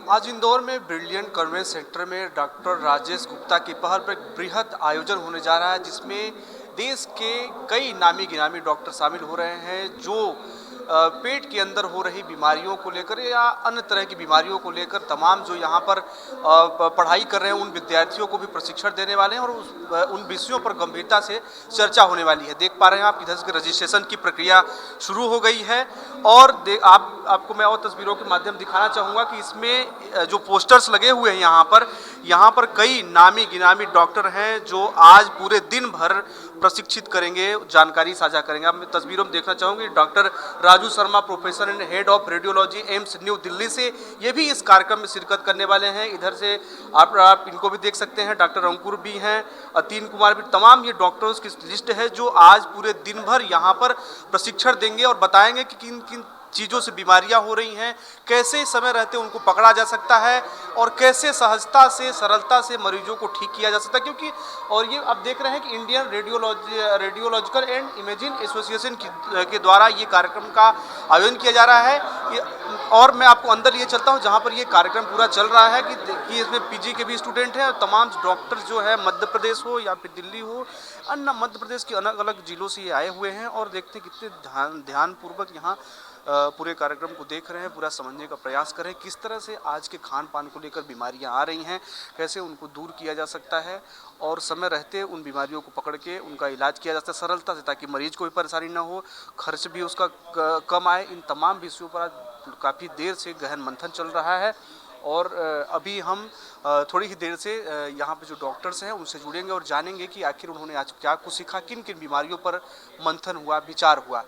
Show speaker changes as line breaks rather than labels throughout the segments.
आज इंदौर में brilliant convention centre में डॉक्टर राजेश गुप्ता की पहल पर एक बृहद आयोजन होने जा रहा है, जिसमें देश के कई नामी गिनामी डॉक्टर शामिल हो रहे हैं जो पेट के अंदर हो रही बीमारियों को लेकर या अन्य तरह की बीमारियों को लेकर तमाम जो यहाँ पर पढ़ाई कर रहे हैं उन विद्यार्थियों को भी प्रशिक्षण देने वाले हैं और उन विषयों पर गंभीरता से चर्चा होने वाली है। देख पा रहे हैं आप इधर से रजिस्ट्रेशन की प्रक्रिया शुरू हो गई है और आपको मैं और तस्वीरों के माध्यम दिखाना चाहूँगा कि इसमें जो पोस्टर्स लगे हुए हैं यहाँ पर कई नामी गिनामी डॉक्टर हैं जो आज पूरे दिन भर प्रशिक्षित करेंगे, जानकारी साझा करेंगे। आप मैं तस्वीरों में देखना चाहूँगी doctor Raju Sharma, professor and head of radiology AIIMS new Delhi से, ये भी इस कार्यक्रम में शिरकत करने वाले हैं। इधर से आप इनको भी देख सकते हैं, डॉक्टर अंकुर भी हैं, अतीन कुमार भी, तमाम ये डॉक्टर्स की लिस्ट है जो आज पूरे दिन भर यहाँ पर प्रशिक्षण देंगे और बताएंगे कि किन किन चीज़ों से बीमारियां हो रही हैं, कैसे समय रहते उनको पकड़ा जा सकता है और कैसे सहजता से सरलता से मरीजों को ठीक किया जा सकता है। क्योंकि और ये आप देख रहे हैं कि Indian radiological and imaging association के द्वारा ये कार्यक्रम का आयोजन किया जा रहा है। और मैं आपको अंदर लिए चलता हूँ जहाँ पर ये कार्यक्रम पूरा चल रहा है कि इसमें पीजी के भी स्टूडेंट हैं और तमाम डॉक्टर जो है मध्य प्रदेश हो या फिर दिल्ली हो, अन्य मध्य प्रदेश के अलग अलग जिलों से ये आए हुए हैं और देखते हैं कितने ध्यानपूर्वक यहाँ पूरे कार्यक्रम को देख रहे हैं, पूरा समझने का प्रयास कर रहे हैं किस तरह से आज के खान पान को लेकर बीमारियां आ रही हैं, कैसे उनको दूर किया जा सकता है और समय रहते उन बीमारियों को पकड़ के उनका इलाज किया जा सकता है सरलता से, ताकि मरीज को भी परेशानी ना हो, खर्च भी उसका कम आए। इन तमाम विषयों पर आज काफ़ी देर से गहन मंथन चल रहा है और अभी हम थोड़ी ही देर से यहाँ पे जो डॉक्टर्स हैं उनसे जुड़ेंगे और जानेंगे कि आखिर उन्होंने आज क्या कुछ सीखा, किन किन बीमारियों पर मंथन हुआ, विचार हुआ।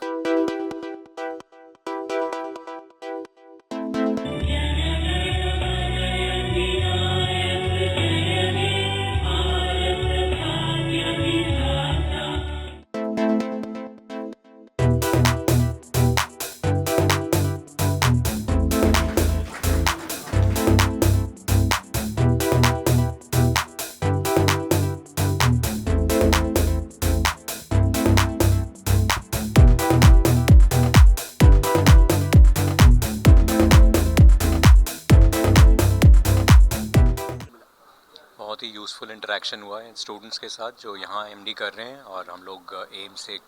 बहुत ही यूज़फुल इंटरेक्शन हुआ है स्टूडेंट्स के साथ जो यहाँ एमडी कर रहे हैं और हम लोग एम्स से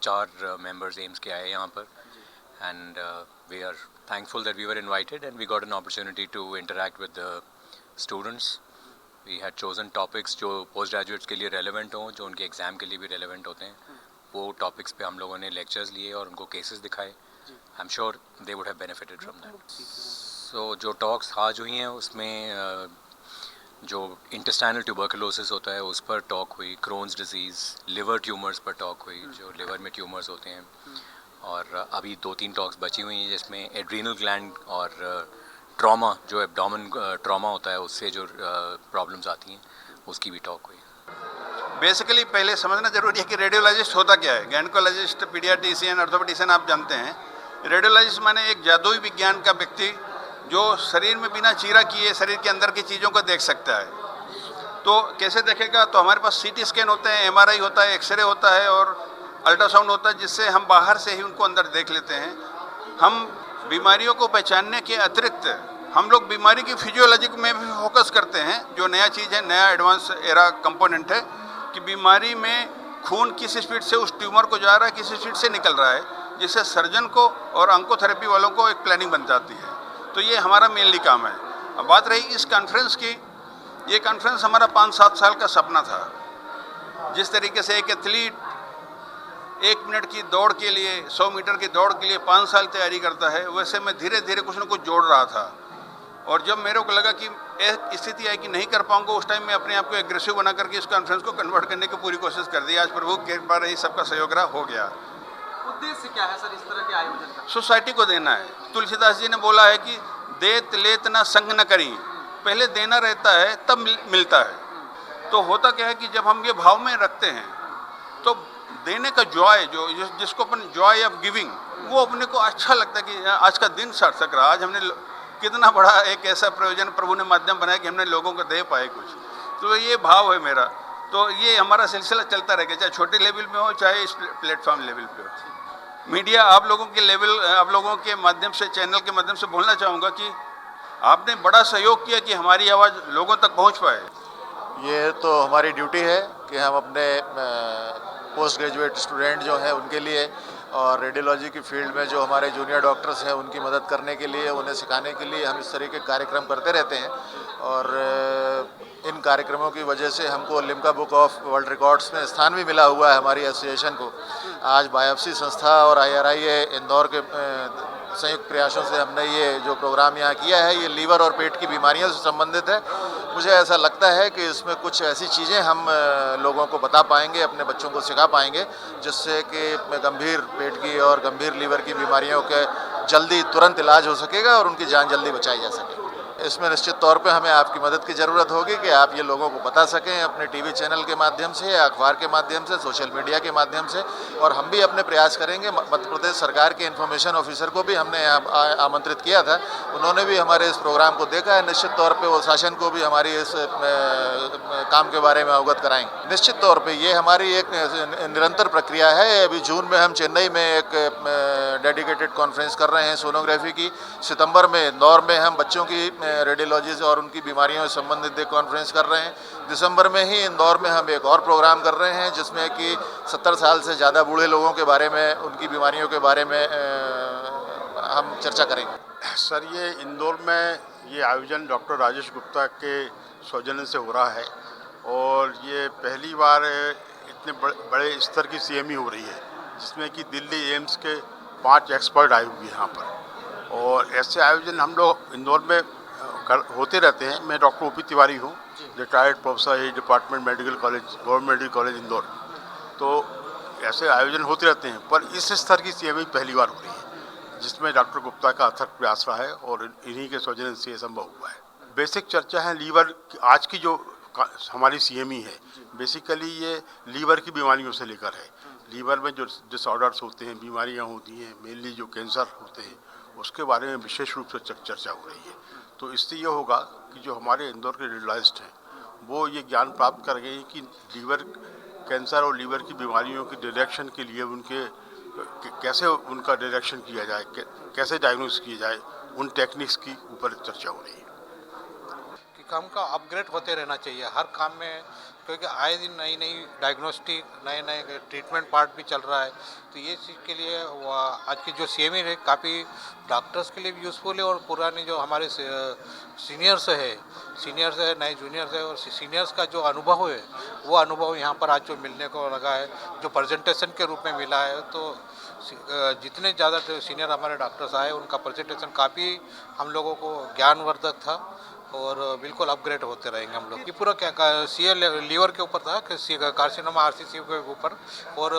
4 मेंबर्स एम्स के आए यहाँ पर and we are thankful that we were invited and we got an opportunity to interact with the students. We had chosen topics जो पोस्ट ग्रेजुएट्स के लिए रेलेवेंट हों, जो उनके एग्ज़ाम के लिए भी रेलेवेंट होते हैं, वो टॉपिक्स पे हम लोगों ने लेक्चर्स लिए और उनको केसेस दिखाए। I am sure they would have benefited from that. So जो टॉक्स आज हुई हैं उसमें जो इंटेस्टाइनल ट्यूबरकुलोसिस होता है उस पर टॉक हुई, क्रोन्स डिजीज़, लिवर ट्यूमर्स पर टॉक हुई, जो लिवर में ट्यूमर्स होते हैं, और अभी 2-3 टॉक्स बची हुई हैं जिसमें एड्रीनल ग्लैंड और ट्रॉमा, जो एब्डोमेन ट्रॉमा होता है उससे जो प्रॉब्लम्स आती हैं उसकी भी टॉक हुई।
बेसिकली पहले समझना जरूरी है कि रेडियोलॉजिस्ट होता क्या है। गायनेकोलॉजिस्ट, पीडियाट्रिशियन, ऑर्थोपेडिशियन आप जानते हैं। रेडियोलॉजिस्ट माने एक जादुई विज्ञान का व्यक्ति जो शरीर में बिना चीरा किए शरीर के अंदर की चीज़ों को देख सकता है। तो कैसे देखेगा? तो हमारे पास सीटी स्कैन होते हैं, एमआरआई होता है, एक्सरे होता है और अल्ट्रासाउंड होता है, जिससे हम बाहर से ही उनको अंदर देख लेते हैं। हम बीमारियों को पहचानने के अतिरिक्त हम लोग बीमारी की फिजियोलॉजी में भी फोकस करते हैं, जो नया चीज़ है, नया एडवांस एरा कंपोनेंट है कि बीमारी में खून किस स्पीड से उस ट्यूमर को जा रहा है, किस स्पीड से निकल रहा है, जिससे सर्जन को और ऑन्कोथेरेपी वालों को एक प्लानिंग बन जाती है। तो ये हमारा मेनली काम है। अब बात रही इस कॉन्फ्रेंस की, ये कॉन्फ्रेंस हमारा 5-7 साल का सपना था। जिस तरीके से एक एथलीट 1 मिनट की दौड़ के लिए, 100 मीटर की दौड़ के लिए 5 साल तैयारी करता है, वैसे मैं धीरे धीरे कुछ न कुछ जोड़ रहा था। और जब मेरे को लगा कि एक स्थिति आई कि नहीं कर पाऊंगा, उस टाइम मैं अपने आप को एग्रेसिव बना करके इस कॉन्फ्रेंस को कन्वर्ट करने की पूरी कोशिश कर दी। आज प्रभु के कृपा रही, सबका सहयोग रहा, हो गया।
उद्देश्य क्या है सर इस तरह के आयोजन का?
सोसाइटी को देना है। तुलसीदास जी ने बोला है कि देत लेत ना संग न करी, पहले देना रहता है तब मिलता है। तो होता क्या है कि जब हम ये भाव में रखते हैं तो देने का जॉय, जो जिसको अपन जॉय ऑफ गिविंग, वो अपने को अच्छा लगता है कि आज का दिन सार्थक रहा। आज हमने कितना बड़ा एक ऐसा प्रयोजन प्रभु ने माध्यम बनाया कि हमने लोगों को दे पाए कुछ। तो ये भाव है मेरा। तो ये हमारा सिलसिला चलता रहेगा, चाहे छोटे लेवल में हो चाहे इस प्लेटफॉर्म लेवल पे हो। मीडिया आप लोगों के लेवल, आप लोगों के माध्यम से, चैनल के माध्यम से बोलना चाहूँगा कि आपने बड़ा सहयोग किया कि हमारी आवाज़ लोगों तक पहुंच पाए।
ये तो हमारी ड्यूटी है कि हम अपने पोस्ट ग्रेजुएट स्टूडेंट जो हैं उनके लिए और रेडियोलॉजी की फील्ड में जो हमारे जूनियर डॉक्टर्स हैं उनकी मदद करने के लिए, उन्हें सिखाने के लिए हम इस तरह के कार्यक्रम करते रहते हैं। और इन कार्यक्रमों की वजह से हमको Limca book of world records में स्थान भी मिला हुआ है हमारी एसोसिएशन को। आज बायोप्सी संस्था और IRIA इंदौर के संयुक्त प्रयासों से हमने ये जो प्रोग्राम यहाँ किया है, ये लीवर और पेट की बीमारियों से संबंधित है। मुझे ऐसा लगता है कि इसमें कुछ ऐसी चीज़ें हम लोगों को बता पाएंगे, अपने बच्चों को सिखा पाएंगे, जिससे कि गंभीर पेट की और गंभीर लीवर की बीमारियों के जल्दी तुरंत इलाज हो सकेगा और उनकी जान जल्दी बचाई जा सके। इसमें निश्चित तौर पे हमें आपकी मदद की ज़रूरत होगी कि आप ये लोगों को बता सकें अपने टीवी चैनल के माध्यम से या अखबार के माध्यम से, सोशल मीडिया के माध्यम से। और हम भी अपने प्रयास करेंगे। मध्य प्रदेश सरकार के इन्फॉर्मेशन ऑफिसर को भी हमने आमंत्रित किया था, उन्होंने भी हमारे इस प्रोग्राम को देखा है। निश्चित तौर पर वो शासन को भी हमारी इस काम के बारे में अवगत कराएंगे। निश्चित तौर पर ये हमारी एक निरंतर प्रक्रिया है। अभी जून में हम चेन्नई में एक डेडिकेटेड कॉन्फ्रेंस कर रहे हैं सोनोग्राफी की। सितंबर में इंदौर में हम बच्चों की रेडियोलॉजी और उनकी बीमारियों से संबंधित एक कॉन्फ्रेंस कर रहे हैं। दिसंबर में ही इंदौर में हम एक और प्रोग्राम कर रहे हैं जिसमें कि 70 साल से ज़्यादा बूढ़े लोगों के बारे में, उनकी बीमारियों के बारे में हम चर्चा करेंगे।
सर, ये इंदौर में ये आयोजन डॉक्टर राजेश गुप्ता के सौजन्य से हो रहा है और ये पहली बार इतने बड़े स्तर की CME हो रही है, जिसमें कि दिल्ली एम्स के 5 एक्सपर्ट आए हुए हैं यहाँ पर। और ऐसे आयोजन हम लोग इंदौर में होते रहते हैं। मैं डॉक्टर OP तिवारी हूँ, retired professor department medical college, government medical college Indore. तो ऐसे आयोजन होते रहते हैं, पर इस स्तर की CME पहली बार हो रही है, जिसमें डॉक्टर गुप्ता का अथक प्रयास रहा है और इन्हीं के सौजन्य से संभव हुआ है। बेसिक चर्चा है लीवर। आज की जो हमारी CME है, बेसिकली ये लीवर की बीमारियों से लेकर है। लीवर में जो डिसऑर्डर्स होते हैं, बीमारियाँ होती हैं, मेनली जो कैंसर होते हैं, उसके बारे में विशेष रूप से चर्चा हो रही है। तो इससे ये होगा कि जो हमारे इंदौर के रेडियोलॉजिस्ट हैं, वो ये ज्ञान प्राप्त कर गए कि लीवर कैंसर और लीवर की बीमारियों की डिटेक्शन के लिए उनके कैसे उनका डिटेक्शन किया जाए, कैसे डायग्नोस किया जाए, उन टेक्निक्स की ऊपर चर्चा हो रही है।
कि काम का अपग्रेड होते रहना चाहिए हर काम में, क्योंकि आए दिन नई नई डायग्नोस्टिक, नए नए ट्रीटमेंट पार्ट भी चल रहा है। तो ये चीज़ के लिए आज की जो CME है काफ़ी डॉक्टर्स के लिए भी यूज़फुल है और पुराने जो हमारे सीनियर्स है, नए जूनियर्स है और सीनियर्स का जो अनुभव है, वो अनुभव यहाँ पर आज जो मिलने को लगा है, जो प्रेजेंटेशन के रूप में मिला है। तो जितने ज़्यादा सीनियर हमारे डॉक्टर्स आए, उनका प्रेजेंटेशन काफ़ी हम लोगों को ज्ञानवर्धक था और बिल्कुल अपग्रेड होते रहेंगे हम लोग। ये पूरा क्या लीवर के ऊपर था, कार्सिनोमा RCC के ऊपर, और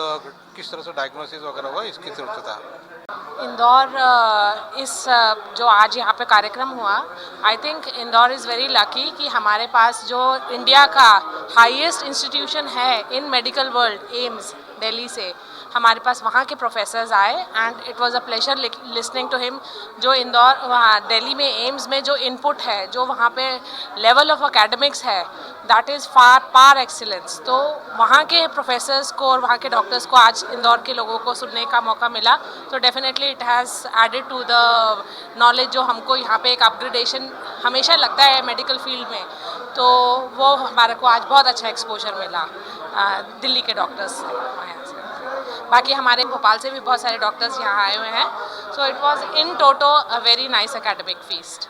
किस तरह से डायग्नोसिस वगैरह हुआ इसकी तरफ से था।
इंदौर इस जो आज यहाँ पे कार्यक्रम हुआ, I think Indore is very lucky कि हमारे पास जो इंडिया का हाईएस्ट इंस्टीट्यूशन है in medical world, AIIMS Delhi से, हमारे पास वहाँ के प्रोफेसर्स आए and it was a pleasure listening to him. जो इंदौर वहाँ दिल्ली में एम्स में जो इनपुट है, जो वहाँ पे लेवल ऑफ एकेडमिक्स है, दैट इज़ फार एक्सीलेंस। तो वहाँ के प्रोफेसर्स को और वहाँ के डॉक्टर्स को आज इंदौर के लोगों को सुनने का मौका मिला। तो definitely it has added to the knowledge जो हमको यहाँ पे एक अपग्रेडेशन हमेशा लगता है मेडिकल फील्ड में, तो वो हमारे को आज बहुत अच्छा एक्सपोजर मिला दिल्ली के डॉक्टर्स से। बाकी हमारे भोपाल से भी बहुत सारे डॉक्टर्स यहाँ आए हुए हैं। So it was in toto a very nice academic feast.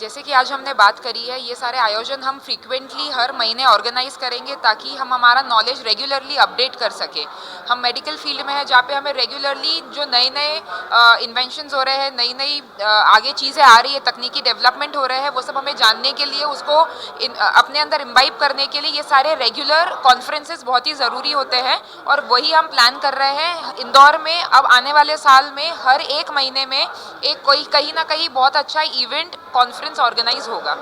जैसे कि आज हमने बात करी है, ये सारे आयोजन हम फ्रीक्वेंटली हर महीने ऑर्गेनाइज करेंगे ताकि हम हमारा नॉलेज रेगुलरली अपडेट कर सके। हम मेडिकल फील्ड में हैं जहाँ पे हमें रेगुलरली जो नए नए इन्वेंशंस हो रहे हैं, नई नई आगे चीज़ें आ रही है, तकनीकी डेवलपमेंट हो रहे हैं, वो सब हमें जानने के लिए, उसको अपने अंदर इम्बाइब करने के लिए ये सारे रेगुलर कॉन्फ्रेंसेस बहुत ही ज़रूरी होते हैं। और वही हम प्लान कर रहे हैं इंदौर में। अब आने वाले साल में हर एक महीने में एक कोई कहीं ना कहीं बहुत अच्छा इवेंट कॉन्फ्रेंस ऑर्गेनाइज होगा।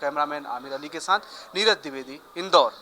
कैमरामैन आमिर अली के साथ नीरज द्विवेदी, इंदौर।